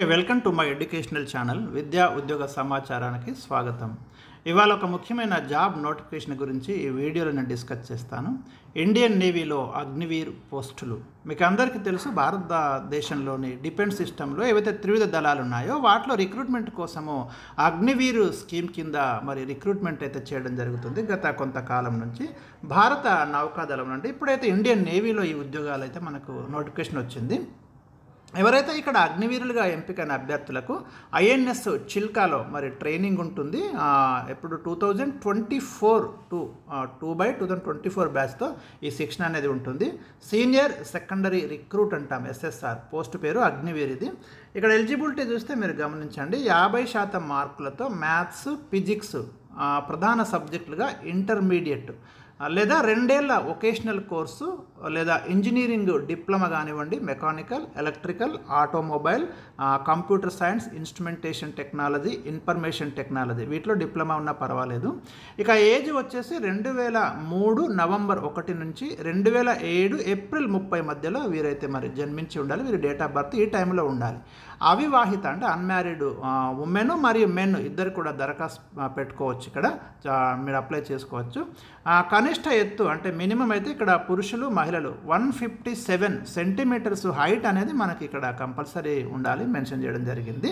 Welcome to my educational channel విద్యా ఉద్యోగ సమాచారానికి స్వాగతం. ఇవాళ ఒక ముఖ్యమైన జాబ్ నోటిఫికేషన్ గురించి ఈ వీడియోలో నేను డిస్కస్ చేస్తాను. ఇండియన్ నేవీలో అగ్నివీర్ పోస్టులు మీకు అందరికీ తెలుసు. భారతదేశంలోని డిఫెన్స్ సిస్టంలో ఏవైతే త్రివిధ దళాలు ఉన్నాయో వాటిలో రిక్రూట్మెంట్ కోసము అగ్నివీర్ స్కీమ్ కింద రిక్రూట్మెంట్ అయితే చేయడం జరుగుతుంది గత కొంతకాలం నుంచి. భారత నౌకాదళం నుండి ఇప్పుడైతే ఇండియన్ నేవీలో ఈ ఉద్యోగాలు అయితే మనకు నోటిఫికేషన్ వచ్చింది. ఎవరైతే ఇక్కడ అగ్నివీరులుగా ఎంపికైన అభ్యర్థులకు ఐఎన్ఎస్ చిల్కాలో ట్రైనింగ్ ఉంటుంది. ఎప్పుడు 2024 బ్యాచ్తో ఈ శిక్షణ అనేది ఉంటుంది. సీనియర్ సెకండరీ రిక్రూట్ అంటాం, ఎస్ఎస్ఆర్ పోస్ట్ పేరు అగ్నివీర్. ఇది ఇక్కడ ఎలిజిబిలిటీ చూస్తే మీరు గమనించండి, 50% మార్కులతో మ్యాథ్స్ ఫిజిక్స్ ప్రధాన సబ్జెక్టులుగా ఇంటర్మీడియట్ లేదా 2 ఏళ్ల వొకేషనల్ కోర్సు లేదా ఇంజనీరింగ్ డిప్లొమా కానివ్వండి, mechanical, electrical, automobile, computer science, instrumentation technology, information technology వీటిలో డిప్లొమా ఉన్నా పర్వాలేదు. ఇక ఏజ్ వచ్చేసి 2003 నవంబర్ 1 నుంచి 2007 ఏప్రిల్ 30 మధ్యలో వీరైతే జన్మించి ఉండాలి. వీరి డేట్ ఆఫ్ బర్త్ ఈ టైంలో ఉండాలి. అవివాహిత అంటే అన్మ్యారీడ్ ఉమెన్ మరియు మెన్ ఇద్దరు కూడా దరఖాస్తు పెట్టుకోవచ్చు. ఇక్కడ మీరు అప్లై చేసుకోవచ్చు. కనిష్ట ఎత్తు అంటే మినిమం అయితే ఇక్కడ పురుషులు మహిళలు 157 సెంటీమీటర్స్ హైట్ అనేది మనకి ఇక్కడ కంపల్సరీ ఉండాలి, మెన్షన్ చేయడం జరిగింది.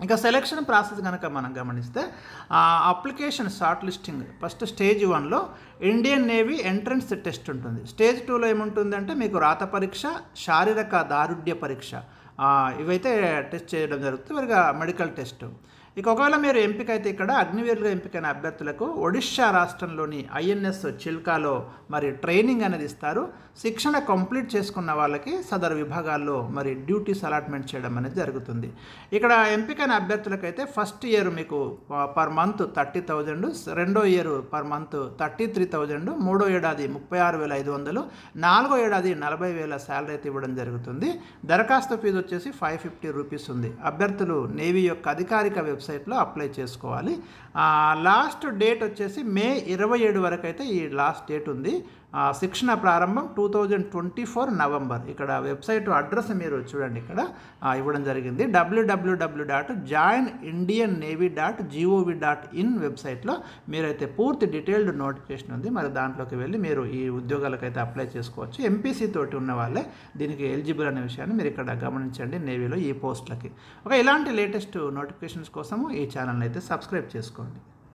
ఇక సెలెక్షన్ ప్రాసెస్ కనుక మనం గమనిస్తే application short listing first stage 1లో ఇండియన్ నేవీ ఎంట్రన్స్ టెస్ట్ ఉంటుంది. స్టేజ్ 2లో ఏముంటుందంటే మీకు రాత పరీక్ష, శారీరక దారుఢ్య పరీక్ష ఇవైతే టెస్ట్ చేయడం జరుగుతుంది. Medical test. ఇక ఒకవేళ మీరు ఎంపిక అయితే ఇక్కడ అగ్నివీరులుగా ఎంపికైన అభ్యర్థులకు ఒడిషా రాష్ట్రంలోని ఐఎన్ఎస్ చిల్కాలో ట్రైనింగ్ అనేది ఇస్తారు. శిక్షణ కంప్లీట్ చేసుకున్న వాళ్ళకి సదరు విభాగాల్లో డ్యూటీస్ అలాట్మెంట్ చేయడం అనేది జరుగుతుంది. ఇక్కడ ఎంపికైన అభ్యర్థులకైతే ఫస్ట్ ఇయర్ మీకు పర్ మంత్ 30,000, రెండో ఇయర్ పర్ మంత్ 33,000, మూడో ఏడాది 36,500, నాలుగో ఏడాది 40,000 శాలరీ అయితే ఇవ్వడం జరుగుతుంది. దరఖాస్తు ఫీజు వచ్చేసి 550 రూపీస్ ఉంది. అభ్యర్థులు నేవీ యొక్క అధికారిక వెబ్సైట్లో అప్లై చేసుకోవాలి. లాస్ట్ డేట్ వచ్చేసి మే 27 వరకు అయితే ఈ లాస్ట్ డేట్ ఉంది. శిక్షణ ప్రారంభం 2024 నవంబర్. ఇక్కడ వెబ్సైట్ అడ్రస్ మీరు చూడండి, ఇక్కడ ఇవ్వడం జరిగింది. www.joinindiannavy.gov.in వెబ్సైట్లో మీరైతే పూర్తి డీటెయిల్డ్ నోటిఫికేషన్ ఉంది. దాంట్లోకి వెళ్ళి మీరు ఈ ఉద్యోగాలకైతే అప్లై చేసుకోవచ్చు. ఎంపీసీ తోటి ఉన్న వాళ్ళే దీనికి ఎలిజిబుల్ అనే విషయాన్ని మీరు ఇక్కడ గమనించండి. నేవీలో ఈ పోస్టులకి ఇలాంటి లేటెస్ట్ నోటిఫికేషన్స్ కోసము ఈ ఛానల్ని అయితే సబ్స్క్రైబ్ చేసుకోండి.